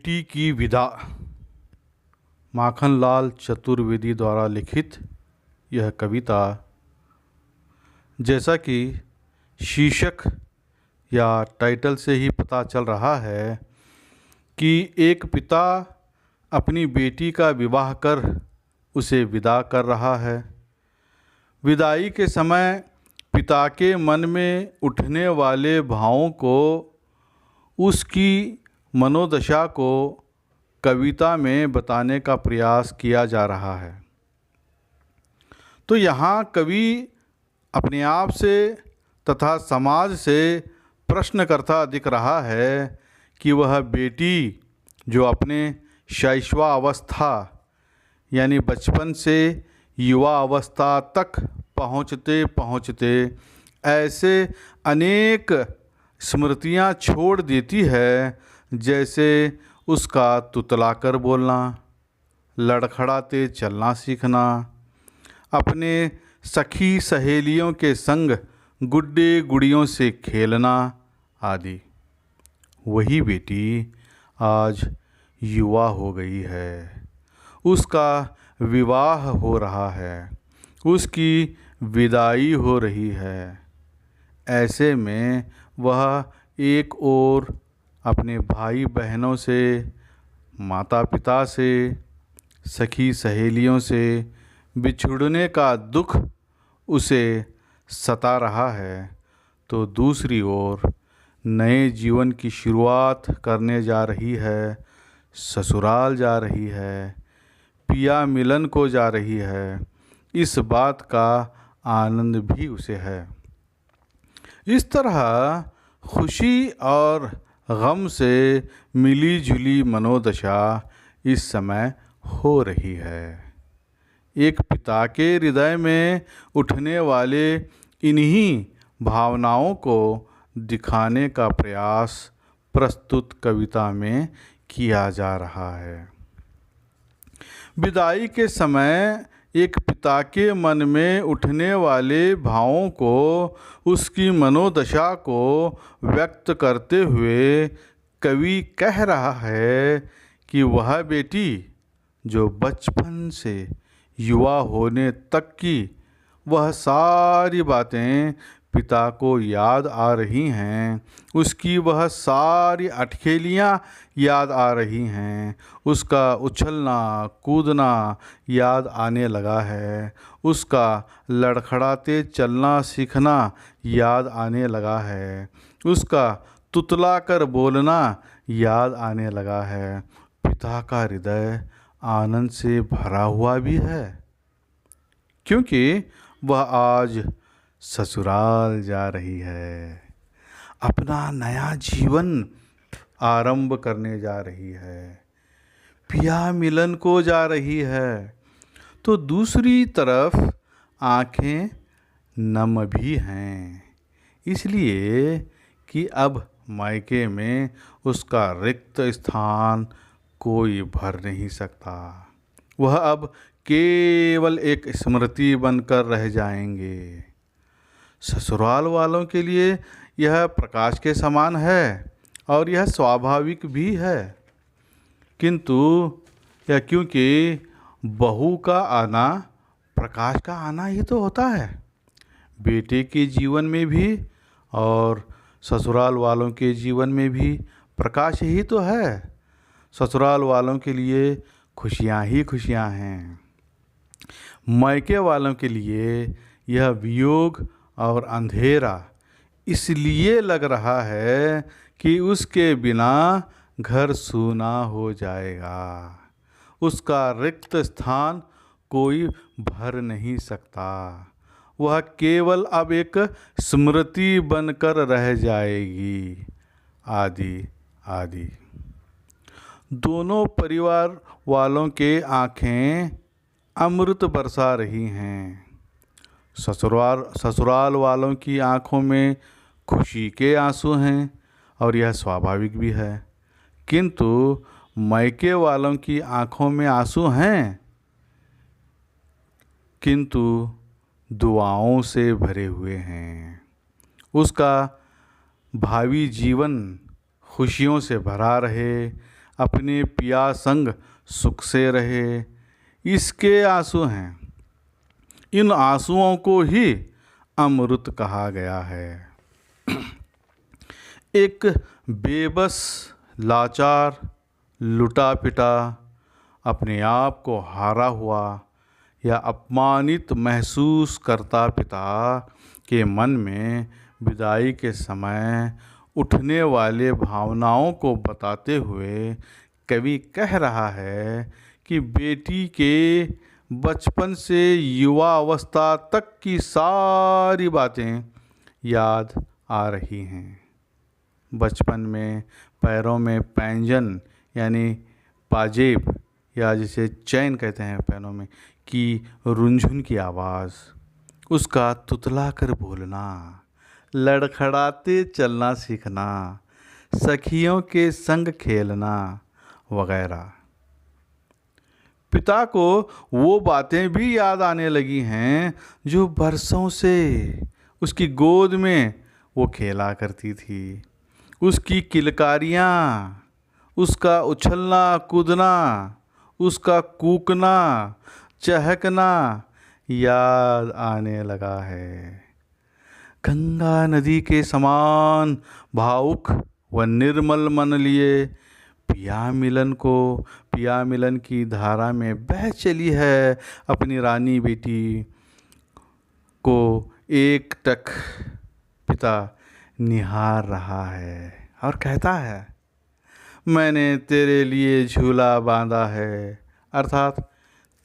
बेटी की विदा। माखनलाल चतुर्वेदी द्वारा लिखित यह कविता, जैसा कि शीर्षक या टाइटल से ही पता चल रहा है कि एक पिता अपनी बेटी का विवाह कर उसे विदा कर रहा है। विदाई के समय पिता के मन में उठने वाले भावों को, उसकी मनोदशा को कविता में बताने का प्रयास किया जा रहा है। तो यहाँ कवि अपने आप से तथा समाज से प्रश्न करता दिख रहा है कि वह बेटी जो अपने शैशवावस्था यानी बचपन से युवा अवस्था तक पहुँचते पहुँचते ऐसे अनेक स्मृतियाँ छोड़ देती है, जैसे उसका तुतलाकर बोलना, लड़खड़ाते चलना सीखना, अपने सखी सहेलियों के संग गुड्डे गुड़ियों से खेलना आदि। वही बेटी आज युवा हो गई है, उसका विवाह हो रहा है, उसकी विदाई हो रही है। ऐसे में वह एक ओर अपने भाई बहनों से, माता पिता से, सखी सहेलियों से बिछुड़ने का दुख उसे सता रहा है, तो दूसरी ओर नए जीवन की शुरुआत करने जा रही है, ससुराल जा रही है, पिया मिलन को जा रही है। इस बात का आनंद भी उसे है। इस तरह खुशी और गम से मिली जुली मनोदशा इस समय हो रही है। एक पिता के हृदय में उठने वाले इन्हीं भावनाओं को दिखाने का प्रयास प्रस्तुत कविता में किया जा रहा है। विदाई के समय एक पिता के मन में उठने वाले भावों को, उसकी मनोदशा को व्यक्त करते हुए कवि कह रहा है कि वह बेटी जो बचपन से युवा होने तक की वह सारी बातें पिता को याद आ रही हैं, उसकी वह सारी अटखेलियाँ याद आ रही हैं, उसका उछलना कूदना याद आने लगा है, उसका लड़खड़ाते चलना सीखना याद आने लगा है, उसका तुतला कर बोलना याद आने लगा है। पिता का हृदय आनंद से भरा हुआ भी है, क्योंकि वह आज ससुराल जा रही है, अपना नया जीवन आरंभ करने जा रही है, पिया मिलन को जा रही है। तो दूसरी तरफ आँखें नम भी हैं, इसलिए कि अब मायके में उसका रिक्त स्थान कोई भर नहीं सकता। वह अब केवल एक स्मृति बनकर रह जाएंगे। ससुराल वालों के लिए यह प्रकाश के समान है और यह स्वाभाविक भी है, किंतु यह क्योंकि बहू का आना प्रकाश का आना ही तो होता है। बेटे के जीवन में भी और ससुराल वालों के जीवन में भी प्रकाश ही तो है। ससुराल वालों के लिए खुशियाँ ही खुशियाँ हैं, मायके वालों के लिए यह वियोग और अंधेरा इसलिए लग रहा है कि उसके बिना घर सूना हो जाएगा, उसका रिक्त स्थान कोई भर नहीं सकता, वह केवल अब एक स्मृति बनकर रह जाएगी आदि आदि। दोनों परिवार वालों के आँखें अमृत बरसा रही हैं। ससुराल वालों की आँखों में खुशी के आंसू हैं और यह स्वाभाविक भी है, किंतु मायके वालों की आँखों में आंसू हैं, किंतु दुआओं से भरे हुए हैं। उसका भावी जीवन खुशियों से भरा रहे, अपने पिया संग सुख से रहे, इसके आंसू हैं। इन आंसुओं को ही अमृत कहा गया है। एक बेबस, लाचार, लुटा पिटा, अपने आप को हारा हुआ या अपमानित महसूस करता पिता के मन में विदाई के समय उठने वाले भावनाओं को बताते हुए कवि कह रहा है कि बेटी के बचपन से युवा अवस्था तक की सारी बातें याद आ रही हैं। बचपन में पैरों में पैंजन यानी पाजेब या जिसे चैन कहते हैं पैरों में की रुंझुन की आवाज़, उसका तुतला कर बोलना, लड़खड़ाते चलना सीखना, सखियों के संग खेलना वगैरह। पिता को वो बातें भी याद आने लगी हैं जो बरसों से उसकी गोद में वो खेला करती थी। उसकी किलकारियाँ, उसका उछलना कूदना, उसका कूकना चहकना याद आने लगा है। गंगा नदी के समान भावुक व निर्मल मन लिए पिया मिलन की धारा में बह चली है अपनी रानी बेटी को एकटक पिता निहार रहा है और कहता है, मैंने तेरे लिए झूला बांधा है, अर्थात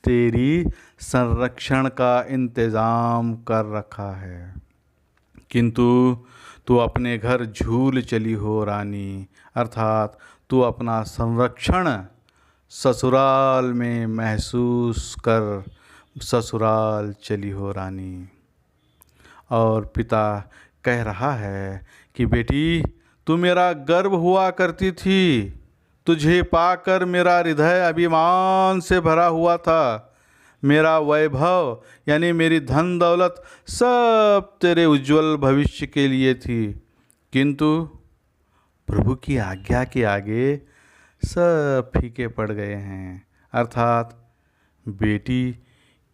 तेरी संरक्षण का इंतज़ाम कर रखा है, किंतु तू अपने घर झूल चली हो रानी, अर्थात तू अपना संरक्षण ससुराल में महसूस कर ससुराल चली हो रानी। और पिता कह रहा है कि बेटी, तू मेरा गर्व हुआ करती थी, तुझे पाकर मेरा हृदय अभिमान से भरा हुआ था, मेरा वैभव यानी मेरी धन दौलत सब तेरे उज्जवल भविष्य के लिए थी, किंतु प्रभु की आज्ञा के आगे सब फीके पड़ गए हैं। अर्थात बेटी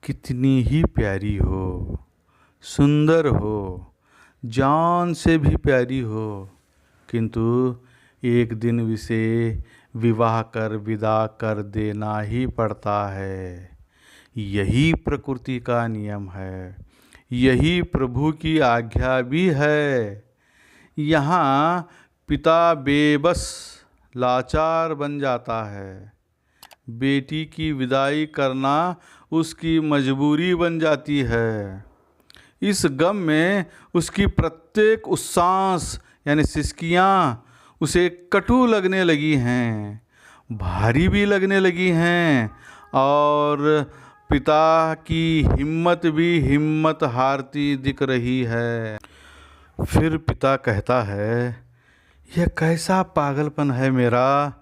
कितनी ही प्यारी हो, सुंदर हो, जान से भी प्यारी हो, किंतु एक दिन उसे विवाह कर विदा कर देना ही पड़ता है। यही प्रकृति का नियम है, यही प्रभु की आज्ञा भी है। यहाँ पिता बेबस लाचार बन जाता है, बेटी की विदाई करना उसकी मजबूरी बन जाती है। इस गम में उसकी प्रत्येक उस्सास यानी सिसकियाँ उसे कटु लगने लगी हैं, भारी भी लगने लगी हैं, और पिता की हिम्मत भी हिम्मत हारती दिख रही है। फिर पिता कहता है, यह कैसा पागलपन है मेरा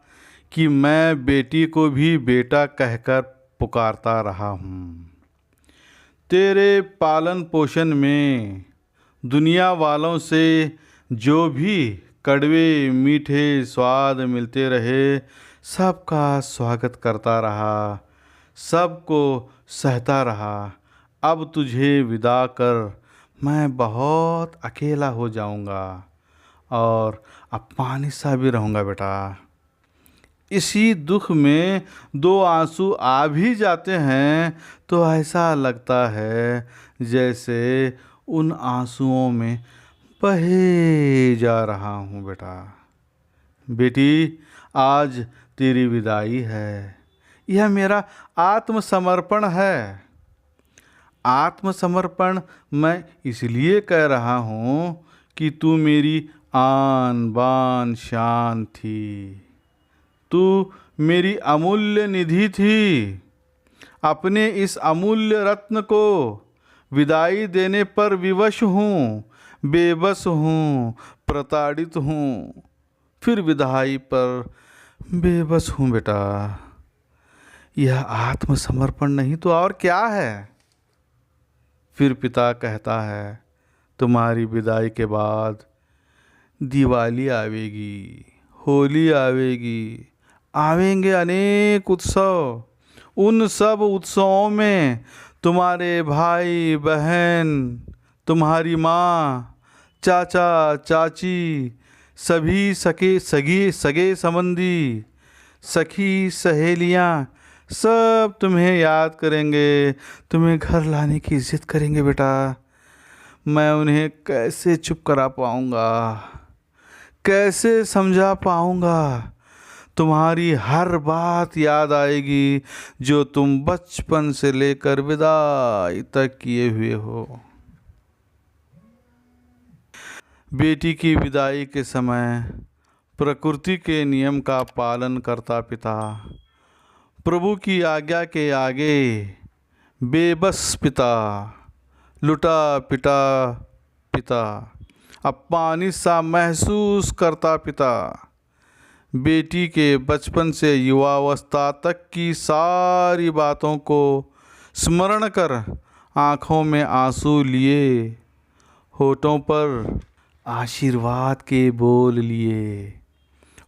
कि मैं बेटी को भी बेटा कहकर पुकारता रहा हूँ। तेरे पालन पोषण में दुनिया वालों से जो भी कड़वे मीठे स्वाद मिलते रहे, सबका स्वागत करता रहा, सबको सहता रहा। अब तुझे विदा कर मैं बहुत अकेला हो जाऊंगा और अपमानित सा भी रहूँगा बेटा। इसी दुख में दो आंसू आ भी जाते हैं तो ऐसा लगता है जैसे उन आंसुओं में बहे जा रहा हूँ बेटा। बेटी, आज तेरी विदाई है, यह मेरा आत्मसमर्पण है। आत्मसमर्पण मैं इसलिए कह रहा हूँ कि तू मेरी आन बान शान थी, तू मेरी अमूल्य निधि थी। अपने इस अमूल्य रत्न को विदाई देने पर विवश हूँ, बेबस हूँ, प्रताड़ित हूँ, फिर विदाई पर बेबस हूँ बेटा। यह आत्मसमर्पण नहीं तो और क्या है। फिर पिता कहता है, तुम्हारी विदाई के बाद दिवाली आवेगी, होली आवेगी, आवेंगे अनेक उत्सव। उन सब उत्सवों में तुम्हारे भाई बहन, तुम्हारी माँ, चाचा चाची, सभी सगे संबंधी, सखी सहेलियाँ सब तुम्हें याद करेंगे, तुम्हें घर लाने की जिद करेंगे। बेटा, मैं उन्हें कैसे चुप करा पाऊँगा, कैसे समझा पाऊँगा? तुम्हारी हर बात याद आएगी जो तुम बचपन से लेकर विदाई तक किए हुए हो। बेटी की विदाई के समय प्रकृति के नियम का पालन करता पिता, प्रभु की आज्ञा के आगे बेबस पिता, लुटा पिटा पिता, अपमानित सा महसूस करता पिता, बेटी के बचपन से युवावस्था तक की सारी बातों को स्मरण कर आँखों में आंसू लिए, होठों पर आशीर्वाद के बोल लिए,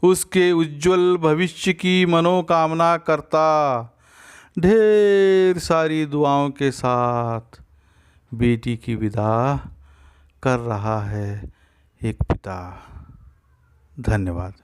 उसके उज्जवल भविष्य की मनोकामना करता, ढेर सारी दुआओं के साथ बेटी की विदा कर रहा है एक पिता। धन्यवाद।